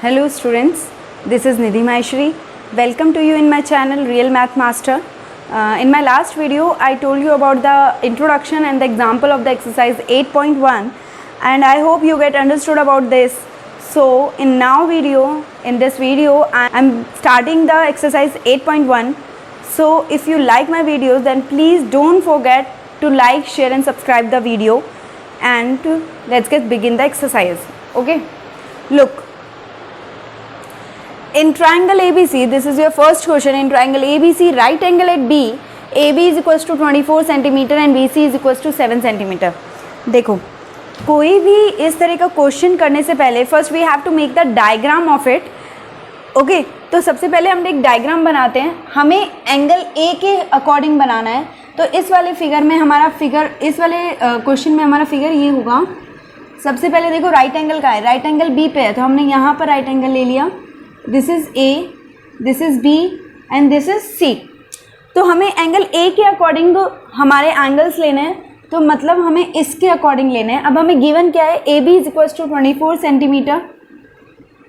Hello students, this is Nidhi Maheshwari. Welcome to you in my channel Real Math Master. In my last video I told you about the introduction and the example of the exercise 8.1 and I hope you get understood about this. So in this video I am starting the exercise 8.1. So if you like my videos then please don't forget to like, share and subscribe the video and let's begin the exercise. Okay, look. In triangle ABC, this is your first question. In triangle ABC, right angle at B, AB is equals to 24 cm and BC is equals to 7 cm. देखो कोई भी इस तरह का question करने से पहले first we have to make the diagram of it. Okay, तो सबसे पहले हम एक डायग्राम बनाते हैं. हमें एंगल ए के अकॉर्डिंग बनाना है. तो इस वाले फिगर में हमारा फिगर, इस वाले क्वेश्चन में हमारा फिगर ये होगा. सबसे पहले देखो राइट एंगल का है, राइट एंगल बी पे है तो हमने यहाँ पर राइट एंगल ले लिया. This is A, this is B and this is C. तो हमें एंगल ए के अकॉर्डिंग हमारे एंगल्स लेने हैं, तो मतलब हमें इसके अकॉर्डिंग लेने हैं. अब हमें गिवन क्या है, A B is equals to 24 centimetre,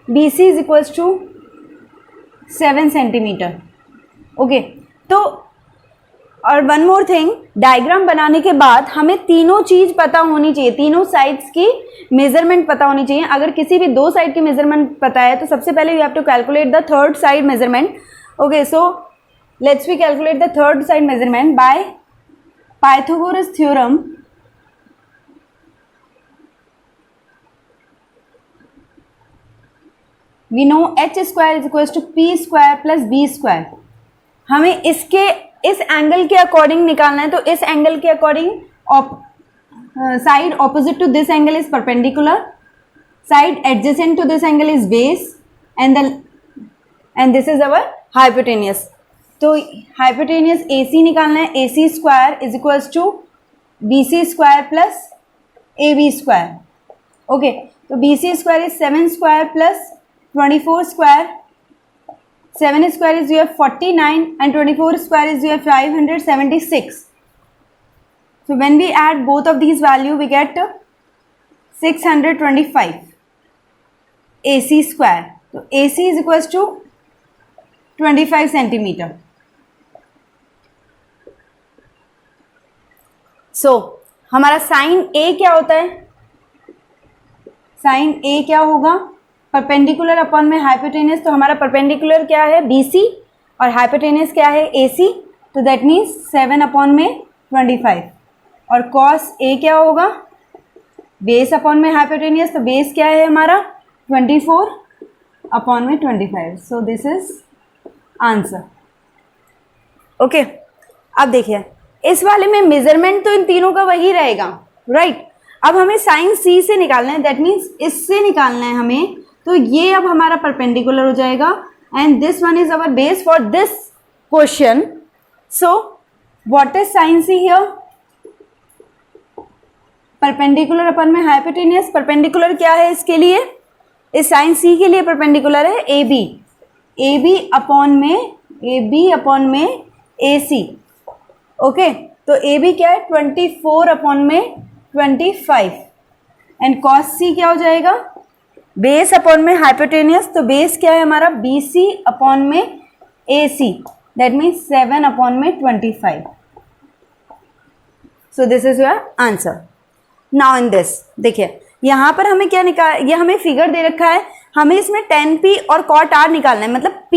B C is equals to 7 centimetre. Okay, तो और वन मोर थिंग, डायग्राम बनाने के बाद हमें तीनों चीज़ पता होनी चाहिए, तीनों साइड्स की मेजरमेंट पता होनी चाहिए. अगर किसी भी दो साइड की मेजरमेंट पता है तो सबसे पहले you have to calculate the third side measurement. Okay, so let's we calculate the third side measurement by Pythagoras theorem. We know H square is equals to P square plus B square. हमें इस angle के according निकालना है. तो इस angle के according side opposite to this angle is perpendicular, side adjacent to this angle is base and this is our hypotenuse. तो hypotenuse A C निकालना है. A C square is equals to B C square plus A B square. Okay, तो B C square is 7 square plus 24 square. 7 square is your 49 and 24 square is your 576. So when we add both of these value we get 625 AC square. So AC is equals to 25 centimeter. So हमारा sign A क्या होता है? Sign A क्या होगा? Perpendicular upon में hypotenuse. तो हमारा perpendicular क्या है, BC, और हाइपोटेनियस क्या है, AC. तो दैट मीन्स 7 अपॉन में 25. और कॉस A क्या होगा, बेस अपॉन में हाइपोटेनियस. तो बेस क्या है हमारा 24 अपॉन में 25. सो दिस इज आंसर. ओके, अब देखिए इस वाले में मेजरमेंट तो इन तीनों का वही रहेगा, राइट. अब हमें साइन C से निकालना है, दैट मीन्स इससे निकालना है हमें. तो ये अब हमारा परपेंडिकुलर हो जाएगा and this one is our base for this question. So what is sine C here, perpendicular upon में हाइपोटेनियस. परपेंडिकुलर क्या है इसके लिए, इस साइन सी के लिए परपेंडिकुलर है A B. A B upon में ए सी. ओके, तो ए बी क्या है 24 अपॉन में 25 एंड कॉस सी क्या हो जाएगा, बेस अपॉन में हाइपोटेनियस. तो बेस क्या है हमारा बी सी अपॉन में A C. That means 7 upon में 25. सो this is your answer. Now in this देखिए यहाँ पर हमें क्या ये हमें फिगर दे रखा है. हमें इसमें tan P और cot R निकालना है. मतलब P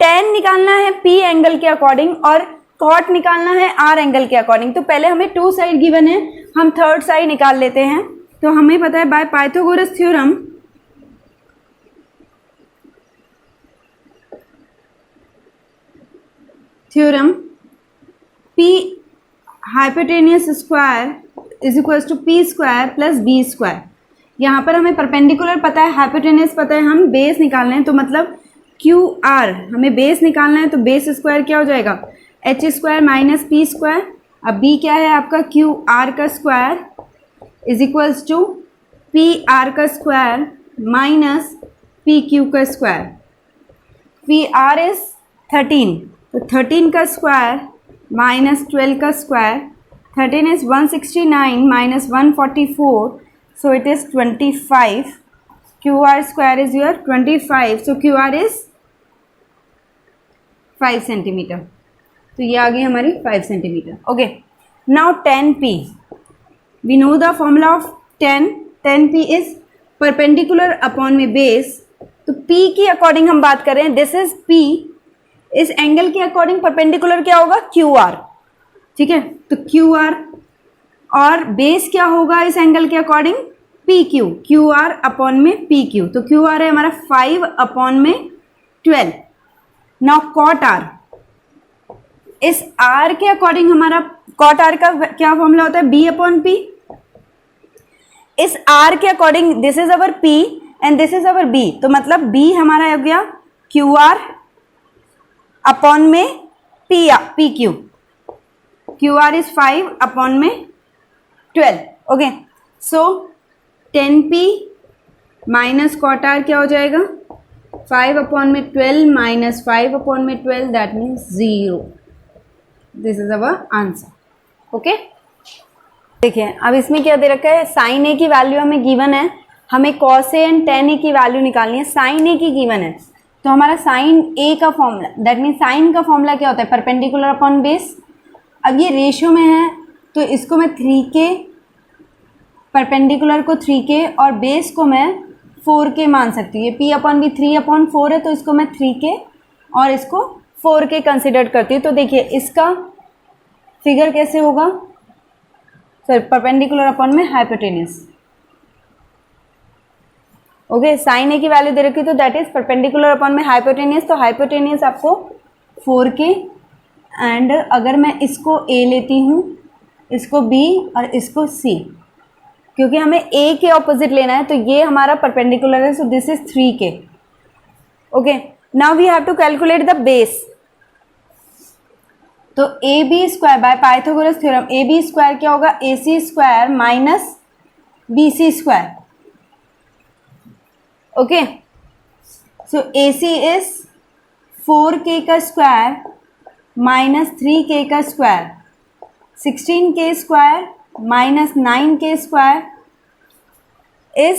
tan निकालना है P एंगल के अकॉर्डिंग और cot निकालना है R एंगल के अकॉर्डिंग. तो पहले हमें टू साइड गिवन है, हम थर्ड साइड निकाल लेते हैं. तो हमें पता है by Pythagoras theorem P hypotenuse square is equals to P square plus B square. यहाँ पर हमें परपेंडिकुलर पता है, हाइपोटेनियस पता है, हम बेस निकालना है. तो मतलब QR हमें बेस निकालना है. तो बेस स्क्वायर क्या हो जाएगा, H square minus P square. अब B क्या है आपका QR का square is equals to PR का स्क्वायर माइनस PQ का स्क्वायर. PR इज 13, तो 13 का स्क्वायर माइनस 12 का square. 13 is 169 minus 144, so it is 25 QR square is your 25, so QR is 5 centimetre. तो ये आ गई हमारी 5 centimetre. Okay, now 10P. We know the formula of 10P is perpendicular upon में base. तो P की according हम बात कर रहे हैं, दिस इज P. इस एंगल के अकॉर्डिंग परपेंडिकुलर क्या होगा? QR. ठीक है, तो QR और बेस क्या होगा इस एंगल के अकॉर्डिंग? PQ. QR अपॉन में PQ. तो QR है हमारा 5 अपॉन में 12. Now cot R. इस R के अकॉर्डिंग हमारा कॉट R का क्या फॉर्मूला होता है? B upon P. इस R के according this is our P and this is our B. तो मतलब B हमारा हो गया QR अपॉन में PQ. QR इज 5 अपॉन में 12. Okay, so 10P minus cot R क्या हो जाएगा? 5 अपॉन में 12 माइनस 5 अपॉन में 12, that means 0. This is our answer. Okay, देखिए अब इसमें क्या दे रखा है? साइन ए की वैल्यू हमें गिवन है, हमें कॉस ए एंड टेन ए की वैल्यू निकालनी है. साइन ए की गिवन है, तो हमारा साइन ए का फॉर्मूला, दैट मीन्स साइन का फॉर्मूला क्या होता है? Perpendicular upon base. अब ये रेशियो में है तो इसको मैं 3K, परपेंडिकुलर को 3K और बेस को मैं 4K मान सकती हूँ. ये P अपॉन भी 3 अपॉन 4 है, तो इसको मैं 3K और इसको 4K कंसिडर करती हूँ. तो देखिए इसका फिगर कैसे होगा? सर परपेंडिकुलर अपॉन में हाइपोटेनियस. ओके, साइन ए की वैल्यू दे रखी है, तो दैट इज परपेंडिकुलर अपॉन में हाइपोटेनियस. तो हाइपोटेनियस आपको 4K एंड अगर मैं इसको A लेती हूँ, इसको B और इसको C, क्योंकि हमें A के ऑपोजिट लेना है, तो ये हमारा परपेंडिकुलर है. So this is 3K. Okay, now we have to calculate the base. तो AB square by Pythagoras theorem, AB square क्या होगा? AC square minus BC square. Okay, so AC is 4K का स्क्वायर माइनस 3K का square. 16K square minus 9K square is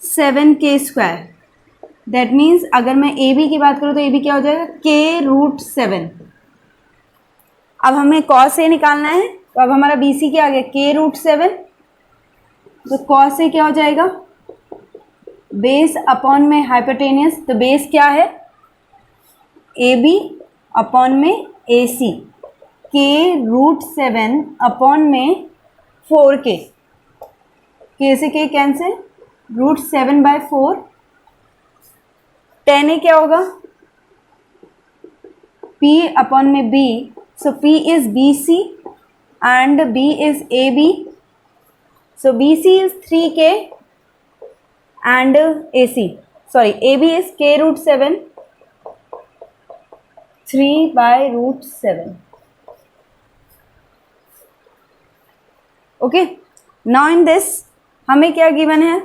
7K square. That means अगर मैं AB की बात करूँ तो AB क्या हो जाएगा? K√7. अब हमें cos A निकालना है, तो अब हमारा BC क्या आ गया? K√7. तो cos A क्या हो जाएगा? बेस अपॉन में हाइपोटेनियस. तो बेस क्या है? AB अपॉन में AC. K√7 अपॉन में 4K. K से K कैंसिल, √7 बाय 4. 10A क्या होगा? P अपॉन में B. So P is BC and B is AB. So BC is 3K and AC. Sorry, AB is K√7. 3 by √7. Okay, now in this हमें क्या given है?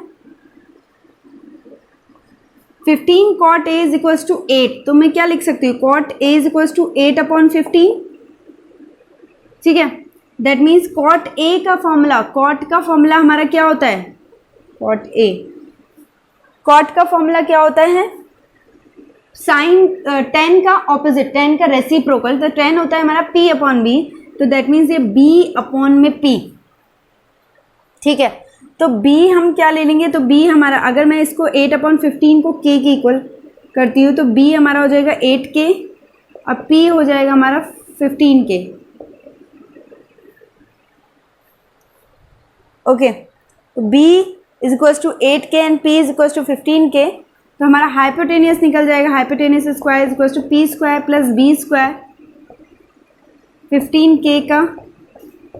15 cot A is equals to 8. तो मैं क्या लिख सकती हूँ? cot A is equals to 8 upon 15. ठीक है, दैट मीन्स cot A का फॉर्मूला, cot का फॉर्मूला हमारा क्या होता है? cot A, cot का फॉर्मूला क्या होता है? साइन 10 का ऑपोजिट, 10 का रेसिप्रोकल. तो 10 होता है हमारा P अपॉन B. तो दैट मीन्स ये B अपॉन में P. ठीक है, तो B हम क्या ले लेंगे? तो B हमारा, अगर मैं इसको 8 अपॉन 15 को K के इक्वल करती हूँ, तो B हमारा हो जाएगा 8K और P हो जाएगा हमारा 15K. ओके, तो B is equals to 8K and P is equals to 15K. तो हमारा हाइपोटेनियस निकल जाएगा. Hypotenuse square is equals to P square plus B square. 15K का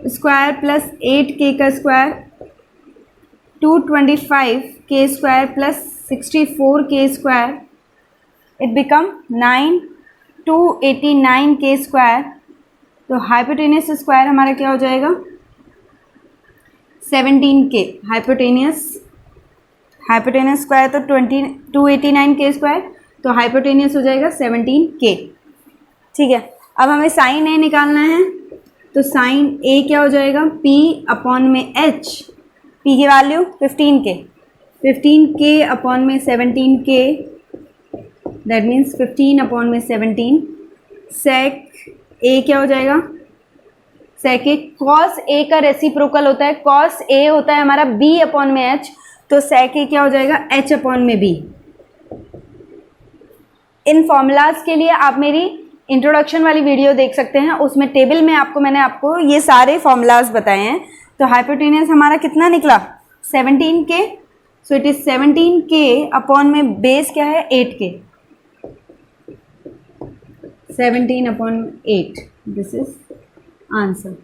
स्क्वायर प्लस 8K का square, 225K square plus 64K square. It become 289K square. तो hypotenuse square हमारा क्या हो जाएगा? 17K. हाइपोटेनियस स्क्वायर तो 289K स्क्वायर, तो hypotenuse हो जाएगा 17K. ठीक है, अब हमें साइन ए निकालना है. तो साइन ए क्या हो जाएगा? P अपॉन में H. P की वैल्यू 15K. 15k अपॉन में 17k, दैट मीन्स 15 अपॉन में 17, सेक ए क्या हो जाएगा, सेक ए कॉस ए का रेसिप्रोकल होता है, कॉस ए होता है हमारा b अपॉन में h, तो सेक ए क्या हो जाएगा h अपॉन में b। इन फॉर्मूलाज के लिए आप मेरी इंट्रोडक्शन वाली वीडियो देख सकते हैं, उसमें टेबल में मैंने आपको ये सारे फॉर्मूलाज बताए हैं। तो हाइपोटेनियस हमारा कितना निकला 17k, so it is 17k upon में बेस क्या है 8k, 17 upon 8, this is answer.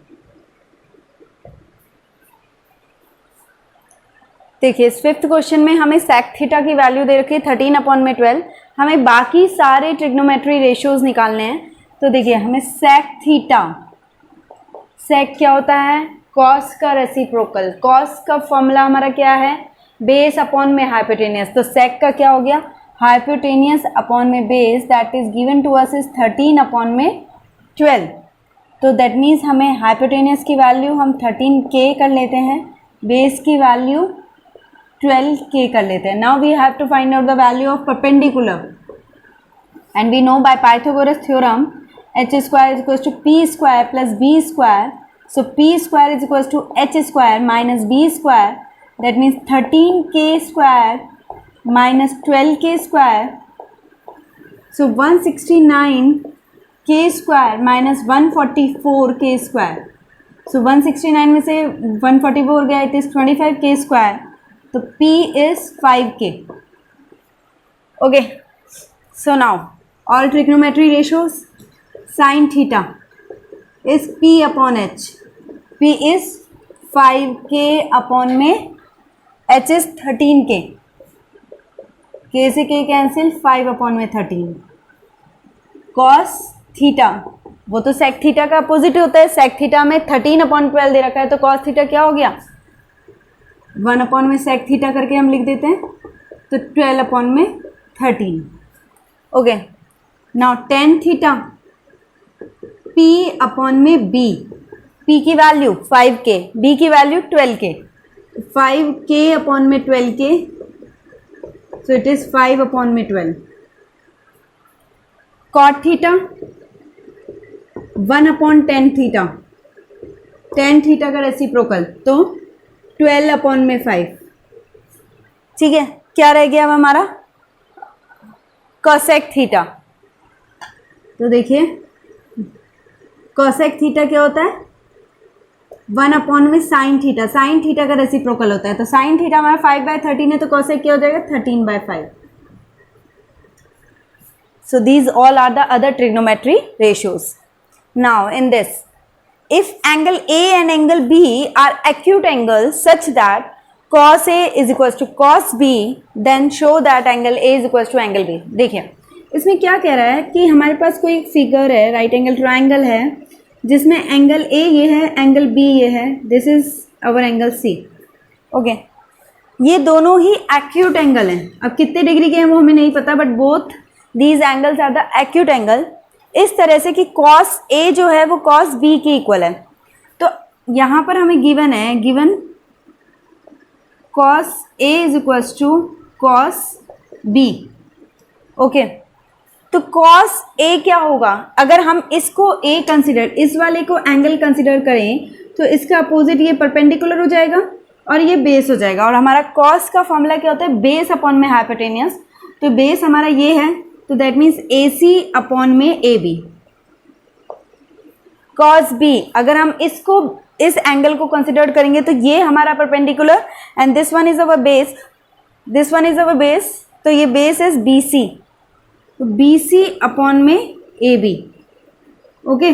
देखिए इस फिफ्थ क्वेश्चन में हमें सेक थीटा की वैल्यू दे रखी है 13 अपॉन में 12, हमें बाकी सारे ट्रिग्नोमेट्री रेशियोज निकालने हैं। तो देखिए हमें सेक थीटा, सेक क्या होता है कॉस का रेसिप्रोकल, कॉस का फॉर्मूला हमारा क्या है बेस अपॉन में हाइपोटेनियस, तो सेक का क्या हो गया हाइपोटेनियस अपॉन में base, that is given to us is 13 upon में 12। तो दैट मीन्स हमें हाइपोटेनियस की वैल्यू हम 13k कर लेते हैं, बेस की वैल्यू 12k कर लेते हैं। Now we have to find out the value of perpendicular and we know by Pythagoras theorem h square is equal to p square plus b square, so p square is equal to h square minus b square, that means 13k square minus 12k square, so 169k square minus 144k square, so 169 में से 144 गया, it is 25k square, तो p is 5k। Okay, so now all trigonometry ratios, sine theta is p upon h, p is 5k upon में h is 13k, k से k cancel, 5 upon में 13, cos theta वो तो sec theta का opposite होता है, sec theta में 13 upon 12 दे रखा है, तो कॉस थीटा क्या हो गया 1 अपॉन में सेक थीटा करके हम लिख देते हैं, तो 12 अपॉन में 13। Okay, now tan theta p upon में b, p की वैल्यू 5k, b की वैल्यू 12k, 5k अपॉन में 12k, so it is 5 upon में 12। Cot theta 1 upon tan theta, tan theta का रेसिप्रोकल, तो 12 अपॉन में 5, ठीक है। क्या रह गया अब हमारा कोसेक थीटा, तो देखिए कोसेक थीटा क्या होता है 1 अपॉन में साइन थीटा, साइन थीटा का रेसिप्रोकल होता है, तो साइन थीटा हमारा 5/13 है, तो कोसेक क्या हो जाएगा 13/5। So these all are the other trigonometry ratios. Now in this, if angle A and angle B are acute angles such that cos A is equals to cos B, then show that angle A is equals to angle B. देखिए इसमें क्या कह रहा है कि हमारे पास कोई एक फिगर है, राइट एंगल ट्राइंगल है, जिसमें एंगल A ये है, एंगल B ये है, this is our angle C। Okay, ये दोनों ही एक्यूट एंगल हैं। अब कितने डिग्री के हैं वो हमें नहीं पता, but both these angles are the acute angle, इस तरह से कि cos A जो है वो cos B के इक्वल है। तो यहाँ पर हमें गिवन है, given cos A is equals to cos B। Okay, तो cos A क्या होगा, अगर हम इसको A कंसिडर, इस वाले को एंगल कंसिडर करें, तो इसका अपोजिट ये परपेंडिकुलर हो जाएगा और ये बेस हो जाएगा, और हमारा cos का फॉर्मूला क्या होता है बेस अपॉन में हाइपोटेनियस, तो बेस हमारा ये है, तो दैट मीन्स AC अपॉन में AB। cos B अगर हम इसको, इस एंगल को कंसिडर करेंगे, तो ये हमारा perpendicular and this one is our base, this one is our base, तो ये बेस इज BC, तो BC अपॉन में AB। ओके,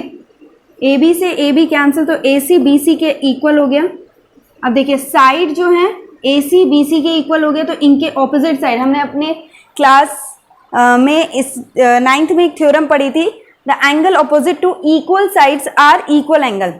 AB से AB कैंसिल, तो AC BC के इक्वल हो गया। अब देखिए साइड जो है AC BC के इक्वल हो गया, तो इनके ऑपोजिट साइड, हमने अपने क्लास में इस 9th में एक थ्योरम पढ़ी थी, the angle opposite to equal sides are equal angle.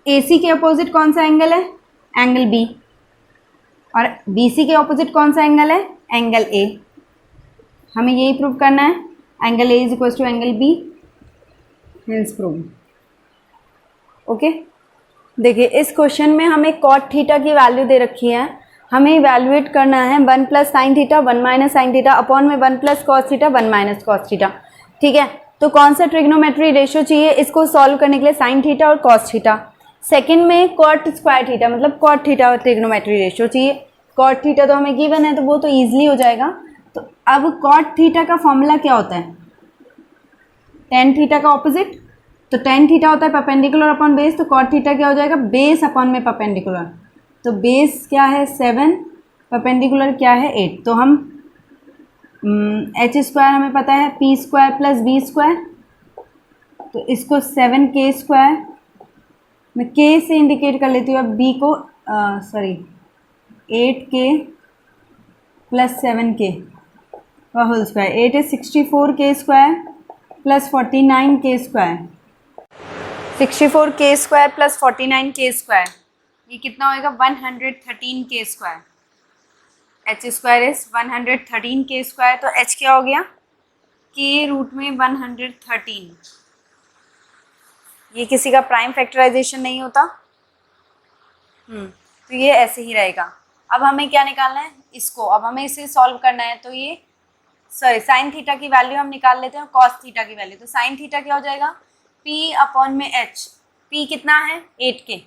AC के ऑपोजिट कौन सा एंगल है, एंगल B, और BC के ऑपोजिट कौन सा एंगल है, एंगल ए, हमें यही प्रूव करना है, angle A is equal to angle B, hence prove. Okay, देखिए इस क्वेश्चन में हमें कॉट थीटा की वैल्यू दे रखी है, हमें इवैल्यूएट करना है 1 plus sine theta 1 minus sine theta upon में 1 plus cos theta 1 minus cos theta. ठीक है, तो कौन सा ट्रिग्नोमेट्री रेशियो चाहिए इसको सॉल्व करने के लिए, साइन थीटा और कॉस थीटा। सेकंड में कॉट स्क्वायर थीटा मतलब कॉट थीटा और ट्रिग्नोमेट्री रेशियो चाहिए। कॉट थीटा तो हमें गिवन है तो वो तो ईजिली हो जाएगा। तो अब कॉट थीटा का फॉर्मूला क्या होता है, टेन थीटा का ऑपोजिट, तो टेन थीटा होता है परपेंडिकुलर अपॉन बेस, तो कॉट थीटा क्या हो जाएगा, बेस अपॉन में परपेंडिकुलर। तो बेस क्या है 7, परपेंडिकुलर क्या है 8। तो हम एच स्क्वायर हमें पता है P square plus B square, तो इसको 7k स्क्वायर, मैं k से इंडिकेट कर लेती हूँ अब b को, 8k प्लस 7k का whole square, 8 is 64k square plus 49k square, 64k square plus 49k square, ये कितना होएगा 113k square. H square is 113k square, तो एच क्या हो गया k रूट में 113, ये किसी का प्राइम फैक्टराइजेशन नहीं होता। तो ये ऐसे ही रहेगा। अब हमें क्या निकालना है इसको, अब हमें इसे सॉल्व करना है, तो ये साइन थीटा की वैल्यू हम निकाल लेते हैं, कॉस थीटा की वैल्यू, तो साइन थीटा क्या हो जाएगा p अपॉन में h, p कितना है 8k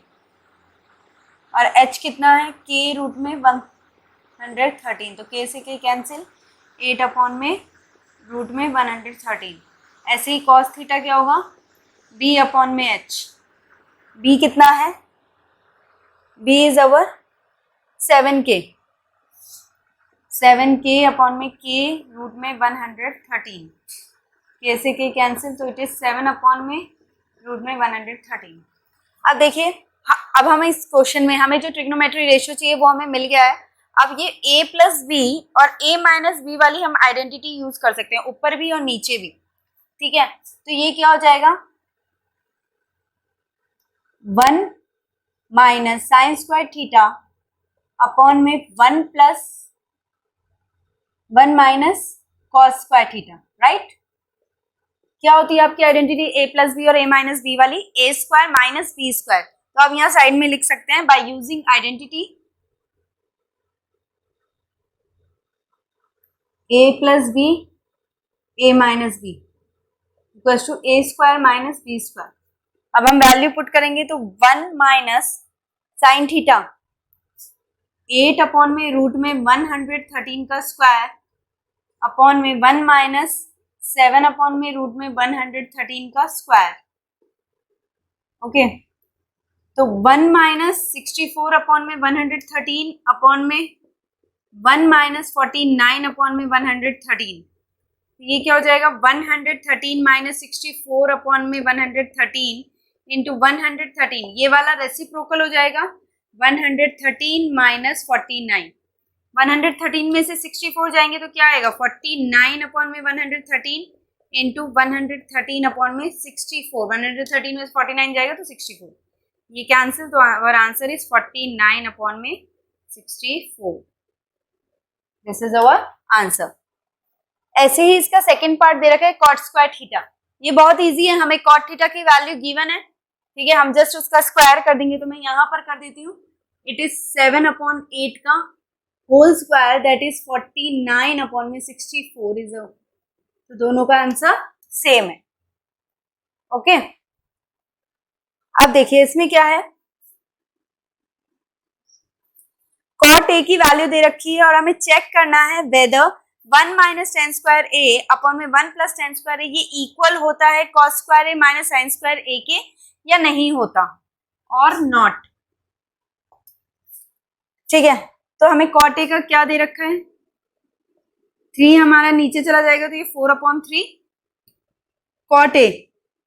और h कितना है k रूट में 113, तो k से k कैंसिल, 8 अपॉन में रूट में 113। ऐसे ही कॉस थीटा क्या होगा b अपॉन में h, b कितना है, b is our 7k, 7k upon में k रूट में 113, k से k कैंसिल, तो इट इज 7 अपॉन में रूट में 113। अब देखिए अब हमें इस क्वेश्चन में हमें जो ट्रिग्नोमेट्री रेशियो चाहिए वो हमें मिल गया है। अब ये a प्लस बी और a माइनस बी वाली हम आइडेंटिटी यूज कर सकते हैं, ऊपर भी और नीचे भी। ठीक है, तो ये क्या हो जाएगा 1 minus sine square theta upon में 1 plus 1 minus cos square theta, right. क्या होती है आपकी आइडेंटिटी a प्लस बी और a माइनस बी वाली, a square minus B square. तो आप यहाँ साइड में लिख सकते हैं by using identity a plus b a minus b equals to a square minus B square. अब हम वैल्यू पुट करेंगे तो 1 माइनस साइन थीटा 8 अपॉन में रूट में 113 का स्क्वायर अपॉन में 1 माइनस 7 अपॉन में रूट में 113 का स्क्वायर। ओके, तो 1 माइनस 64 अपॉन में 113 अपॉन में 1 माइनस 49 अपॉन में 113, ये क्या हो जाएगा 113 माइनस 64 अपॉन में 113 इंटू 113, ये वाला रेसिप्रोकल हो जाएगा 113 माइनस 49, 113 में से 64 जाएंगे तो क्या आएगा 49 अपॉन में 113 इंटू 113 अपॉन में 64, 113 में 49 जाएगा तो 64, ये कैंसिल, तो आवर आंसर इज 49 अपॉन में 64। This is our answer. ऐसे ही इसका सेकंड पार्ट दे रखा है कॉट स्क्वायर थीटा, ये बहुत इजी है, हमें कॉट थीटा की वैल्यू गिवन है। ठीक है, हम जस्ट उसका स्क्वायर कर देंगे, तो मैं यहाँ पर कर देती हूँ, इट इज 7 अपॉन 8 का whole square that is 49 upon में 64 इज, तो दोनों का आंसर सेम है। ओके, अब देखिए इसमें क्या है, कॉट ए की वैल्यू दे रखी है और हमें चेक करना है वेदर 1 माइनस टेन स्क्वायर ए अपॉन में 1 प्लस टेन स्क्वायर ए ये इक्वल होता है कॉस स्क्वायर ए माइनस साइन स्क्वायर ए के या नहीं होता और नॉट। ठीक है, तो हमें कॉट ए का क्या दे रखा है 3, हमारा नीचे चला जाएगा तो ये 4 upon 3 cot A,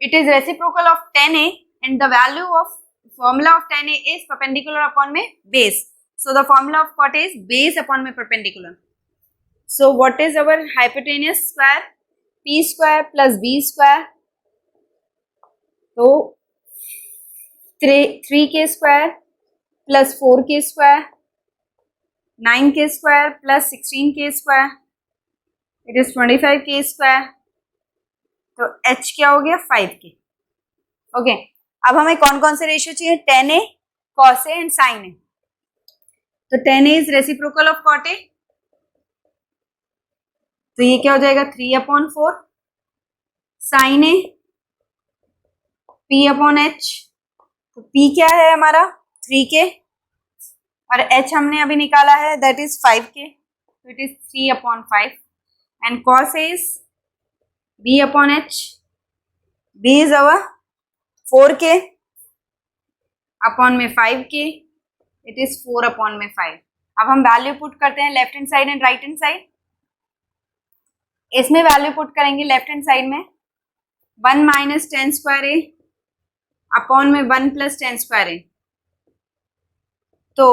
it is reciprocal of 10a and the value of formula of 10a is perpendicular upon में base, so the formula of cot is base upon में perpendicular. So what is our hypotenuse square? P square plus B square, तो 3k square plus 4k square 9k² plus 16k², it is 25k², तो h क्या हो गया 5k। Okay, अब हमें कौन कौन से रेशियो चाहिए, tan A, cos A and sin A। तो tan A is reciprocal of cot A, तो ये क्या हो जाएगा 3/4, sin A P/h, तो P क्या है हमारा 3k और h हमने अभी निकाला है दैट इज 5k, तो it is 3/5 and cos A is B/h, B is our 4k upon में 5k, इट इज 4/5। अब हम वैल्यू पुट करते हैं left hand side and right hand side. इसमें वैल्यू पुट करेंगे लेफ्ट हैंड साइड में 1 minus tan² A upon में 1 plus tan²A, तो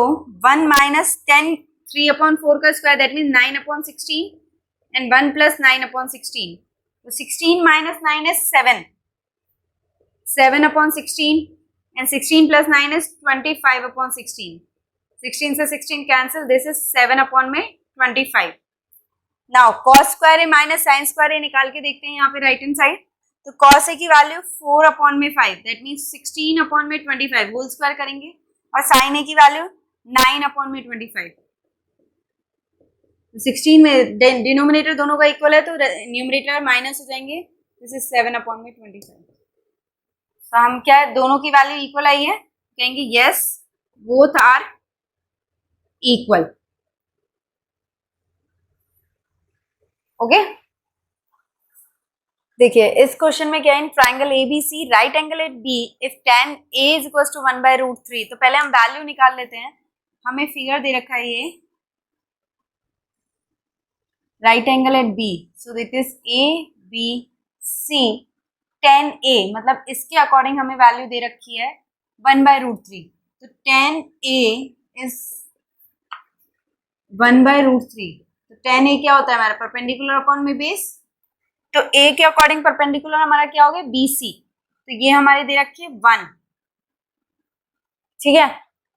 1 माइनस 10 3/4 का square that mean 9/16 and 1 plus 9/16, तो 16 minus 9 is 7/16 and 16 plus 9 is 25/16, 16 से 16 cancel, this is 7/25। now cos² A minus sin² A निकाल के देखते हैं यहाँ पे राइट हैंड साइड, तो cos A की value 4/5 that means 16/25 whole square करेंगे, और sin A की वैल्यू 9/25, 16 में डिनोमिनेटर दोनों का इक्वल है तो न्यूमरेटर माइनस हो जाएंगे, दिस इज 7/25। तो हम क्या है दोनों की वैल्यू इक्वल आई है, कहेंगे yes both are equal. Okay, देखिए इस क्वेश्चन में क्या है, in triangle ABC right angle at B if tan A is equals to 1/√3, तो पहले हम वैल्यू निकाल लेते हैं। हमें फिगर दे रखा है ये right angle at B, so this is ABC tan A, मतलब इसके अकॉर्डिंग हमें वैल्यू दे रखी है 1/√3, तो tan A इज 1/√3, तो tan A क्या होता है हमारा परपेंडिकुलर अपॉन में बेस, तो A के अकॉर्डिंग परपेंडिकुलर हमारा क्या हो गया BC, तो ये हमारी दे रखी है 1, ठीक है,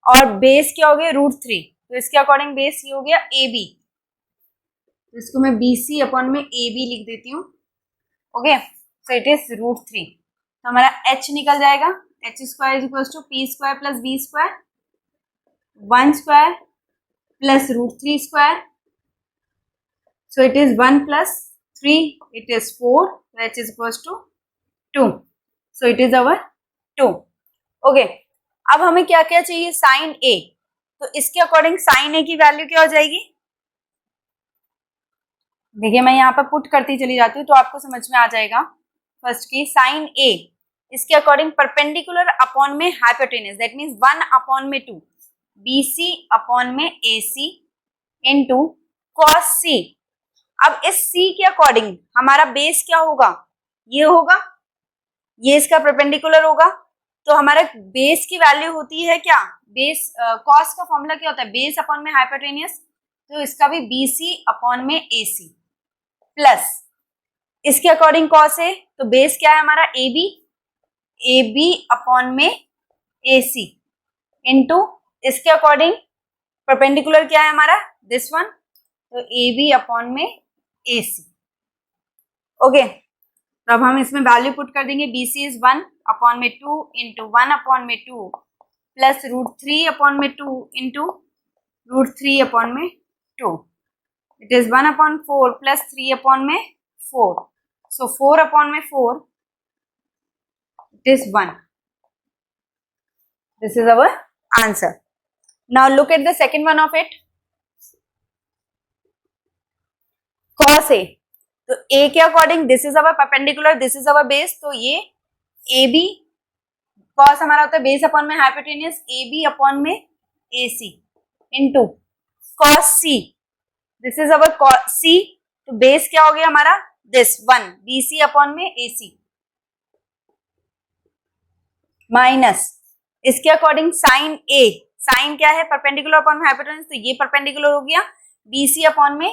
और बेस क्या हो गया √3, तो इसके अकॉर्डिंग बेस ये हो गया AB, तो इसको मैं BC अपॉन में AB लिख देती हूँ। ओके, so it is √3, तो हमारा h निकल जाएगा, h² = p² plus b², 1² plus √3², so it is 1 plus 3, it is 4, so h is equals to 2, so it is our 2। Okay, अब हमें क्या क्या चाहिए sin A, तो इसके अकॉर्डिंग sin A की वैल्यू क्या हो जाएगी, देखिए मैं यहाँ पर पुट करती चली जाती हूँ तो आपको समझ में आ जाएगा। फर्स्ट की sin A इसके अकॉर्डिंग परपेंडिकुलर अपॉन में hypotenuse that means 1/2 BC upon में AC इनटू cos C। अब इस C के अकॉर्डिंग हमारा बेस क्या होगा, ये होगा, ये इसका परपेंडिकुलर होगा, तो हमारा बेस की वैल्यू होती है क्या, बेस cos का फॉर्मूला क्या होता है बेस अपॉन में हाइपोटेनस, तो इसका भी BC अपॉन में AC प्लस इसके अकॉर्डिंग cos A, तो बेस क्या है हमारा AB अपॉन में AC इनटू इसके अकॉर्डिंग परपेंडिकुलर क्या है हमारा दिस वन, तो AB अपॉन में AC। ओके, तो अब हम इसमें वैल्यू पुट कर देंगे, BC is 1/2 into 1/2 plus √3/2 into √3/2, it is 1/4 plus 3/4, so 4/4, it is 1, this is our answer। now look at the second one of it, cos A, तो A के according this is our perpendicular, this is our base, तो ये AB cos हमारा होता है base upon में hypotenuse AB upon में AC into cos C, this is our C, तो बेस क्या हो गया हमारा दिस 1 BC अपॉन में AC माइनस इसके अकॉर्डिंग sin A, sin क्या है परपेंडिकुलर अपॉन में हाइपोटेनस, तो ये परपेंडिकुलर हो गया BC अपॉन में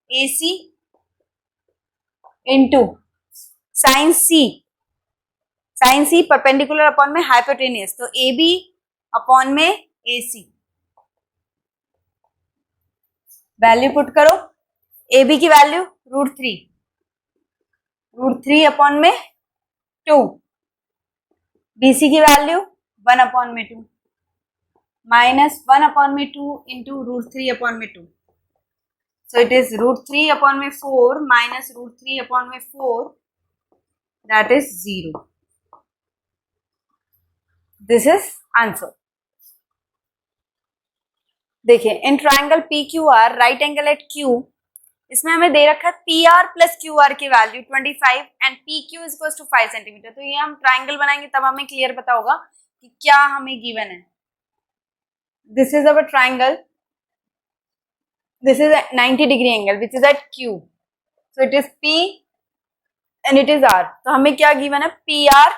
AC into sin C perpendicular upon में हाइपोटेनस, तो AB अपॉन में AC वैल्यू पुट करो, ए बी की वैल्यू √3 अपॉन में 2, बी सी की वैल्यू 1 अपॉन में 2 माइनस 1 अपॉन में 2 इंटू √3 अपॉन में 2. So it is √3 upon में 4 minus √3 upon में 4, that is 0. This is answer. देखिए in triangle PQR right angle at Q, इसमें हमें दे रखा है PR प्लस QR की value 25 and PQ is equal to 5 centimetre. तो ये हम ट्राइंगल बनाएंगे तब हमें क्लियर पता होगा कि क्या हमें गिवन है. This is our triangle, this is a 90 degree angle which is at Q, so it is P and it is R. तो हमें क्या गिवन है, PR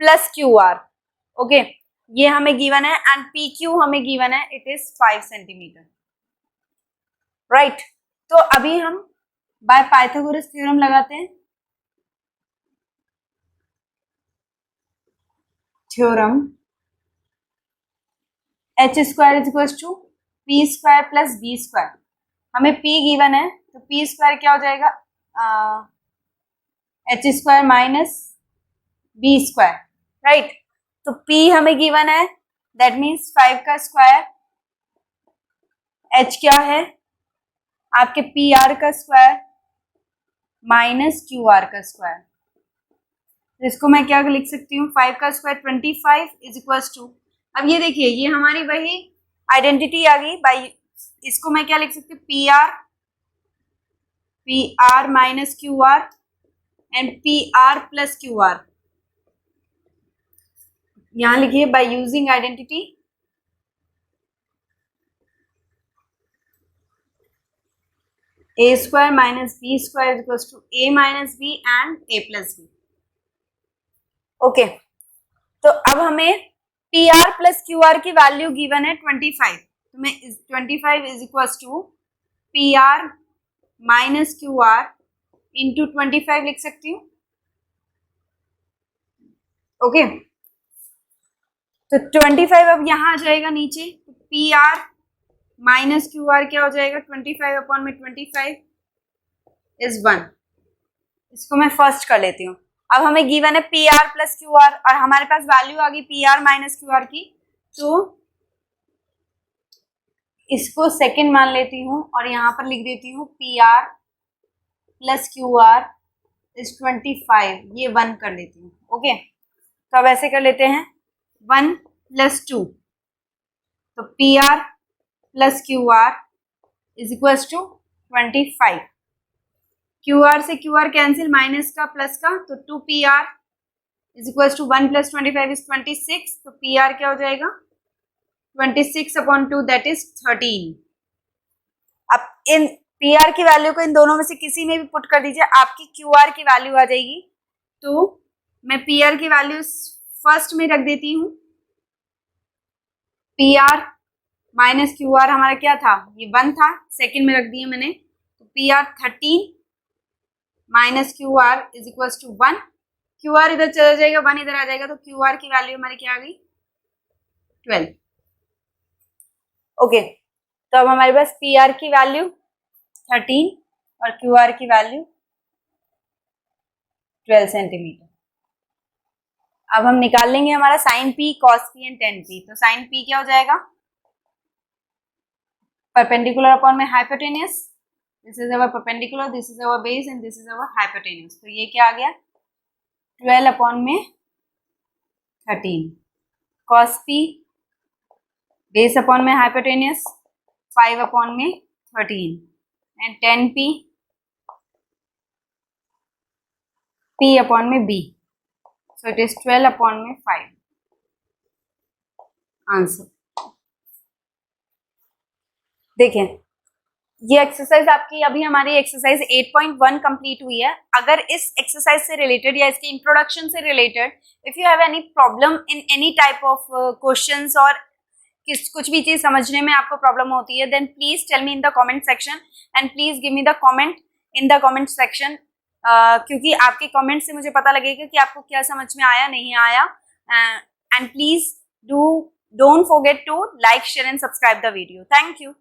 प्लस QR. ओके, ये हमें गिवन है एंड PQ हमें गिवन है, इट इज 5 सेंटीमीटर. राइट, तो अभी हम बाय पाइथागोरस थ्योरम लगाते हैं. Theorem h square is equal to P square plus B square. हमें P गिवन है तो P स्क्वायर क्या हो जाएगा, h square minus B square. Right, तो P हमें गिवन है, दैट मीन्स 5 का स्क्वायर, h क्या है आपके PR का स्क्वायर माइनस QR का स्क्वायर. तो इसको मैं क्या लिख सकती हूँ, 5 का स्क्वायर 25 इज इक्वल टू, अब ये देखिए ये हमारी वही आइडेंटिटी आ गई बाई, इसको मैं क्या लिख सकती हूँ, PR minus QR and PR plus QR. यहां लिखिए by using identity a square minus B square is equal to a minus b and a plus b. Okay, तो अब हमें PR प्लस QR की वैल्यू गिवन है 25, तो मैं 25 is equal to PR minus QR into 25 लिख सकती हूँ. ओके, तो 25 अब यहाँ आ जाएगा नीचे, तो PR माइनस QR क्या हो जाएगा, 25 अपॉन में 25 इज 1. इसको मैं फर्स्ट कर लेती हूँ. अब हमें गिवन है PR प्लस QR और हमारे पास वैल्यू आ गई PR माइनस QR की, तो इसको सेकंड मान लेती हूँ और यहाँ पर लिख देती हूँ PR प्लस QR इज 25, ये 1 कर लेती हूँ. ओके, तो अब ऐसे कर लेते हैं 1 प्लस 2, तो PR plus QR is equal to 25. QR से QR कैंसिल, माइनस का प्लस का, तो 2PR is equal to 1 plus 25 is 26, तो PR क्या हो जाएगा 26 अपॉन 2 दैट इज 13. अब इन PR की वैल्यू को इन दोनों में से किसी में भी पुट कर दीजिए, आपकी QR की वैल्यू आ जाएगी. तो मैं PR की वैल्यू फर्स्ट में रख देती हूँ, PR माइनस QR हमारा क्या था, ये 1 था, सेकंड में रख दिया मैंने, तो PR 13 minus QR is equal to 1. QR इधर चला जाएगा, 1 इधर आ जाएगा, तो QR की वैल्यू हमारी क्या आ गई 12. ओके, तो अब हमारे पास PR की वैल्यू 13 और QR की वैल्यू 12 सेंटीमीटर. अब हम निकाल लेंगे हमारा sine P, cos P and tan P. तो साइन P क्या हो जाएगा, परपेंडिकुलर अपॉन में hypotenuse. This is our perpendicular, this is our base and this is our hypotenuse. तो ये क्या आ गया 12 अपॉन में 13. कॉस P बेस अपॉन में हाइपोटेन्यूस 5 अपॉन में 13 एंड टेन P अपॉन में B. So it is 12 upon में 5. आंसर देखें, ये एक्सरसाइज आपकी अभी हमारी एक्सरसाइज 8.1 कंप्लीट हुई है. अगर इस एक्सरसाइज से रिलेटेड या इसके इंट्रोडक्शन से related if you have any problem in any type of questions और कुछ भी चीज समझने में आपको प्रॉब्लम होती है, then please tell me in the comment section and please give me the comment in the comment section. क्योंकि आपके कमेंट से मुझे पता लगेगा कि आपको क्या समझ में आया, नहीं आया. And please don't forget to like, share and subscribe the video. Thank you.